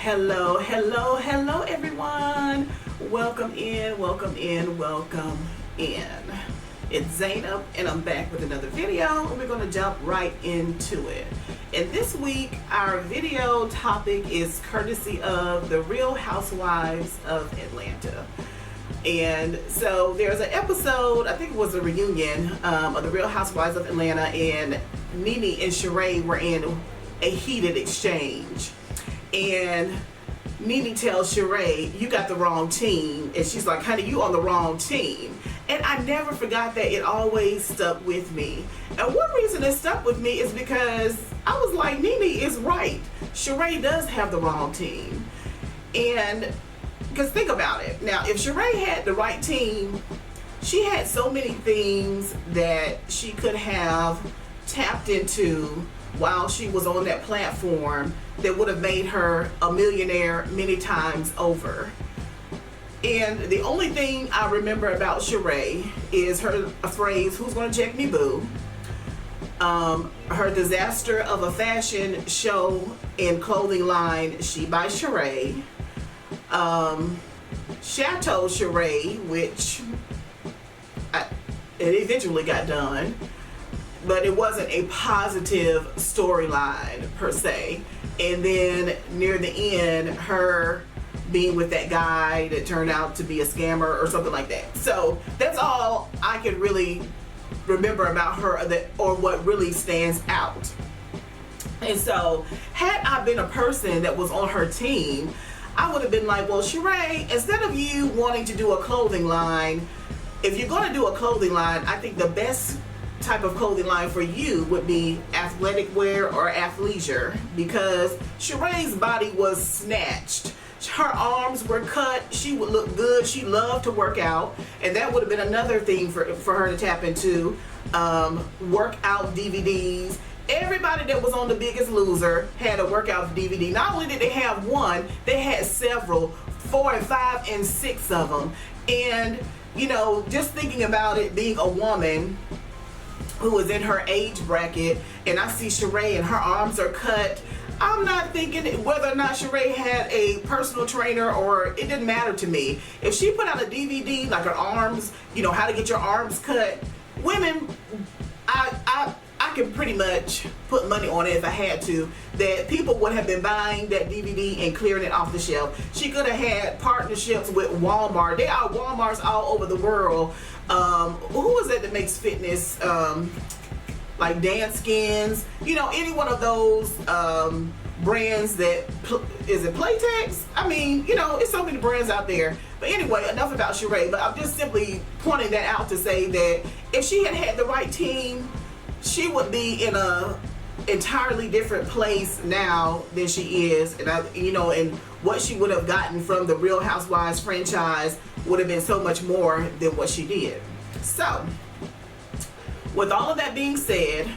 Hello, hello, hello everyone. Welcome in, welcome in, welcome in. It's Zainab and I'm back with another video and we're going to jump right into it. And this week our video topic is courtesy of the Real Housewives of Atlanta. And so there's an episode, I think it was a reunion of the Real Housewives of Atlanta, and Nene and Sheree were in a heated exchange. And Nene tells Sheree, "You got the wrong team." And she's like, "Honey, you on the wrong team." And I never forgot that. It always stuck with me. And one reason it stuck with me is because I was like, Nene is right. Sheree does have the wrong team. And because think about it. Now, if Sheree had the right team, she had so many things that she could have tapped into while she was on that platform that would have made her a millionaire many times over. And the only thing I remember about Sheree is her phrase, "Who's gonna check me, boo?" Her disaster of a fashion show and clothing line, She by Sheree. Chateau Sheree, which it eventually got done, but it wasn't a positive storyline per se. And then near the end, her being with that guy that turned out to be a scammer or something like that. So that's all I can really remember about her, or what really stands out. And so had I been a person that was on her team, I would have been like, well, Sheree, instead of you wanting to do a clothing line, if you're going to do a clothing line, I think the best type of clothing line for you would be athletic wear or athleisure, because Sheree's body was snatched. Her arms were cut. She would look good. She loved to work out, and that would have been another thing for her to tap into. Workout DVDs. Everybody that was on The Biggest Loser had a workout DVD. Not only did they have one, they had several, 4 and 5 and 6 of them. And you know, just thinking about it, being a woman who is in her age bracket, and I see Sheree and her arms are cut, I'm not thinking whether or not Sheree had a personal trainer, or it didn't matter to me. If she put out a DVD like her arms, you know, how to get your arms cut, women, I can pretty much put money on it if I had to, that people would have been buying that DVD and clearing it off the shelf. She could have had partnerships with Walmart. There are Walmarts all over the world. Who is it that makes fitness, like Dan Skins? You know, any one of those brands that, is it Playtex? I mean, you know, it's so many brands out there. But anyway, enough about Sheree. But I'm just simply pointing that out to say that if she had had the right team, she would be in a entirely different place now than she is. And and what she would have gotten from the Real Housewives franchise would have been so much more than what she did. So, with all of that being said,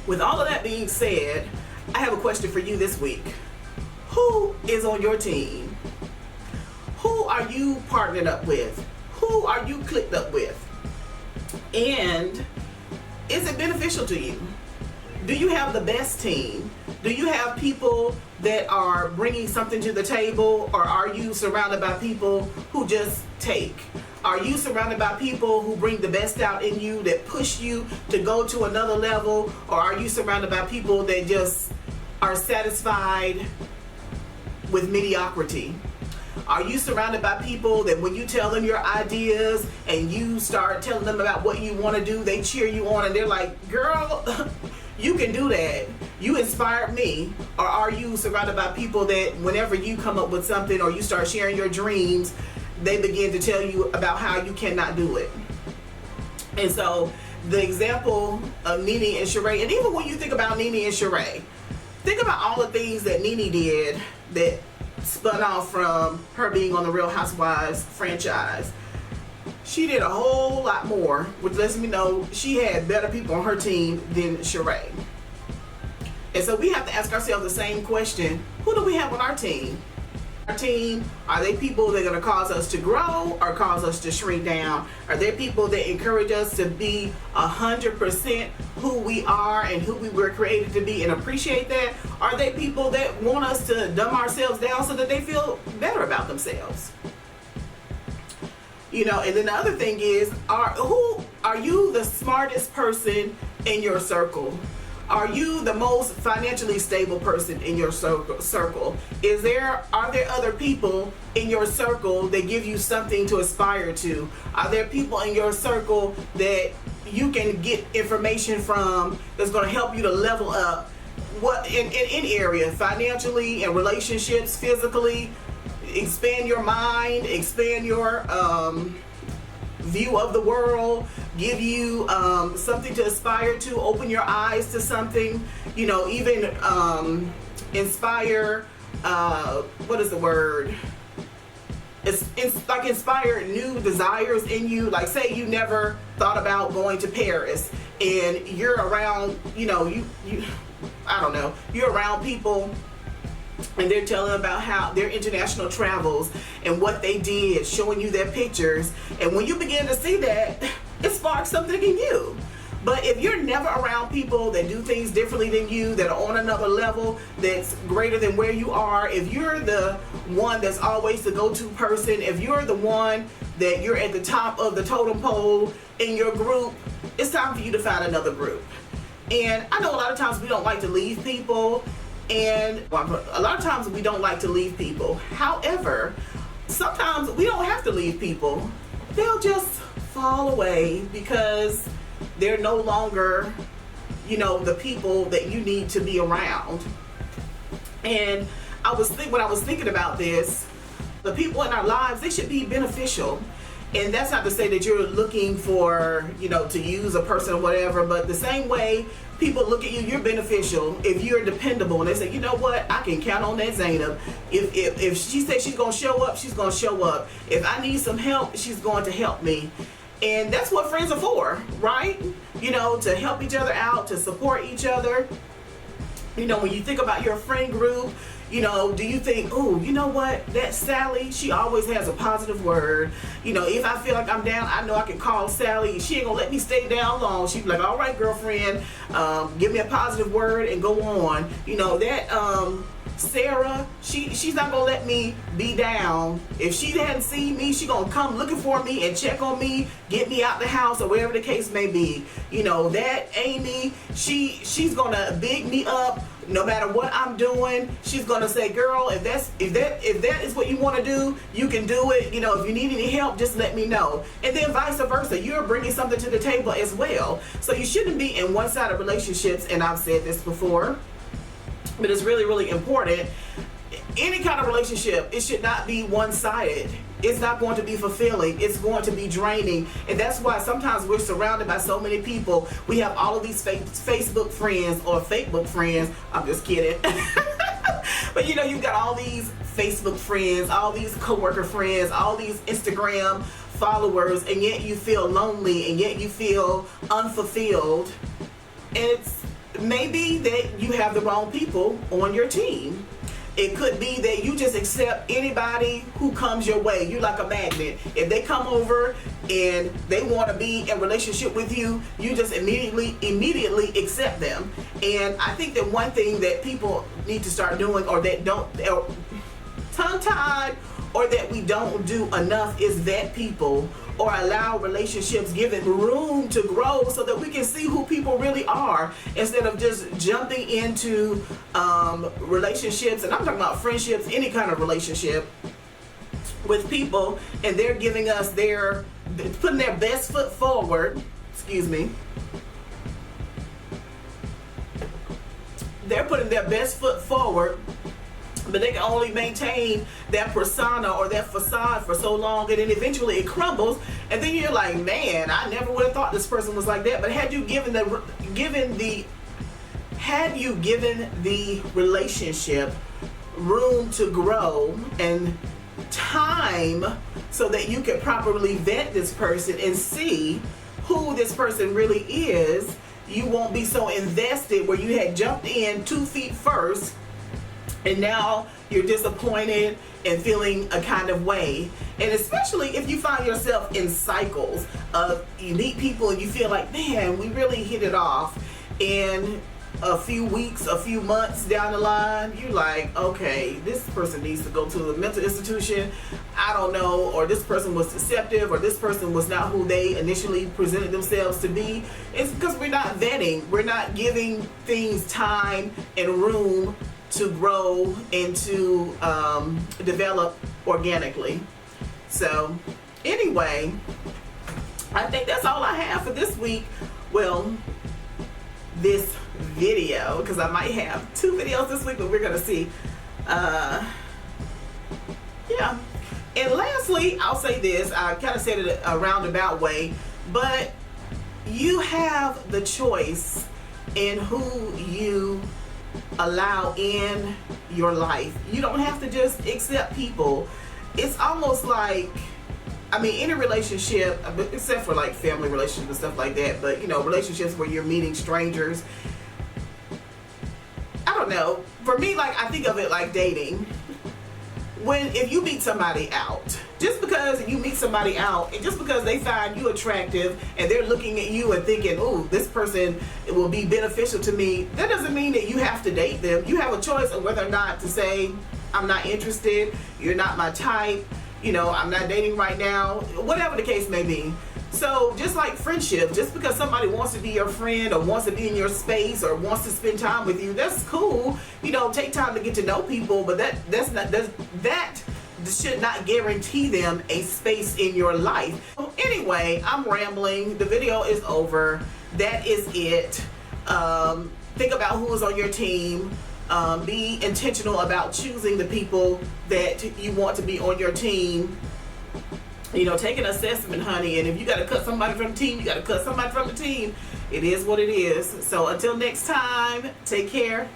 with all of that being said, I have a question for you this week. Who is on your team? Who are you partnered up with? Who are you clicked up with? And is it beneficial to you? Do you have the best team? Do you have people that are bringing something to the table, or are you surrounded by people who just take? Are you surrounded by people who bring the best out in you, that push you to go to another level, or are you surrounded by people that just are satisfied with mediocrity? Are you surrounded by people that when you tell them your ideas and you start telling them about what you want to do, they cheer you on and they're like, "Girl, you can do that. You inspired me"? Or are you surrounded by people that whenever you come up with something or you start sharing your dreams, they begin to tell you about how you cannot do it? And so the example of Nene and Sheree, and even when you think about Nene and Sheree, think about all the things that Nene did that spun off from her being on the Real Housewives franchise. She did a whole lot more, which lets me know she had better people on her team than Sheree. And so we have to ask ourselves the same question: who do we have on our team? our team? Are they people that are going to cause us to grow or cause us to shrink down? Are they people that encourage us to be 100% who we are and who we were created to be and appreciate that? Are they people that want us to dumb ourselves down so that they feel better about themselves? You know, and then the other thing is, are you the smartest person in your circle? Are you the most financially stable person in your circle? Are there other people in your circle that give you something to aspire to? Are there people in your circle that you can get information from that's going to help you to level up in any area, financially and relationships, physically? Expand your mind, expand your view of the world, give you something to aspire to, open your eyes to something, you know, even inspire, what is the word? It's like inspire new desires in you. Like, say you never thought about going to Paris and you're around, you know, I don't know, you're around people and they're telling about how their international travels and what they did, showing you their pictures. And when you begin to see that, it sparks something in you. But if you're never around people that do things differently than you, that are on another level, that's greater than where you are, if you're the one that's always the go-to person, if you're the one that you're at the top of the totem pole in your group, it's time for you to find another group. And I know a lot of times we don't like to leave people, and a lot of times we don't like to leave people. However, sometimes we don't have to leave people. They'll just fall away because they're no longer, you know, the people that you need to be around. And when I was thinking about this, the people in our lives, they should be beneficial. And that's not to say that you're looking for, you know, to use a person or whatever, but the same way people look at you, you're beneficial if you're dependable. And they say, you know what, I can count on that Zainab. If she says she's going to show up, she's going to show up. If I need some help, she's going to help me. And that's what friends are for, right? You know, to help each other out, to support each other. You know, when you think about your friend group, you know, do you think, oh, you know what, that Sally, she always has a positive word. You know, if I feel like I'm down, I know I can call Sally. She ain't gonna let me stay down long. She'd be like, all right, girlfriend, give me a positive word and go on. You know, that Sarah, she's not gonna let me be down. If she hadn't seen me, she gonna come looking for me and check on me, get me out the house, or whatever the case may be. You know, that Amy, she's gonna big me up no matter what I'm doing. She's gonna say, girl, if that is what you want to do, you can do it. You know, if you need any help, just let me know. And then vice versa, you're bringing something to the table as well. So you shouldn't be in one-sided relationships. And I've said this before, but it's really, really important. Any kind of relationship, it should not be one-sided. It's not going to be fulfilling. It's going to be draining. And that's why sometimes we're surrounded by so many people. We have all of these Facebook friends or Facebook friends. I'm just kidding. But you know, you've got all these Facebook friends, all these coworker friends, all these Instagram followers, and yet you feel lonely, and yet you feel unfulfilled. And it's maybe that you have the wrong people on your team. It could be that you just accept anybody who comes your way. You're like a magnet. If they come over and they want to be in relationship with you, you just immediately accept them. And I think that one thing that people need to start doing, or that tongue-tied, or that we don't do enough, is vet people or allow relationships, give it room to grow so that we can see who people really are, instead of just jumping into relationships, and I'm talking about friendships, any kind of relationship with people, and they're giving us putting their best foot forward, they're putting their best foot forward, but they can only maintain that persona or that facade for so long, and then eventually it crumbles, and then you're like, man, I never would have thought this person was like that. But had you given the relationship room to grow and time so that you could properly vet this person and see who this person really is, you won't be so invested where you had jumped in 2 feet first and now you're disappointed and feeling a kind of way. And especially if you find yourself in cycles of, you meet people and you feel like, man, we really hit it off, and a few weeks, a few months down the line, you're like, okay, this person needs to go to a mental institution, I don't know, or this person was deceptive, or this person was not who they initially presented themselves to be. It's because we're not vetting, we're not giving things time and room to grow and to develop organically. So anyway, I think that's all I have for this week. Well, this video, because I might have 2 videos this week, but we're gonna see. Yeah. And lastly, I'll say this, I kind of said it a roundabout way, but you have the choice in who you allow in your life. You don't have to just accept people. It's almost like, I mean, in a relationship, except for like family relationships and stuff like that, but you know, relationships where you're meeting strangers, I don't know, for me, like, I think of it like dating. If you meet somebody out, just because you meet somebody out and just because they find you attractive and they're looking at you and thinking, oh, this person will be beneficial to me, that doesn't mean that you have to date them. You have a choice of whether or not to say, I'm not interested, you're not my type, you know, I'm not dating right now, whatever the case may be. So just like friendship, just because somebody wants to be your friend or wants to be in your space or wants to spend time with you, that's cool. You know, take time to get to know people, but that should not guarantee them a space in your life. Anyway, I'm rambling. The video is over. That is it. Think about who is on your team. Be intentional about choosing the people that you want to be on your team. You know, take an assessment, honey, and if you got to cut somebody from the team, you got to cut somebody from the team. It is what it is. So until next time, take care.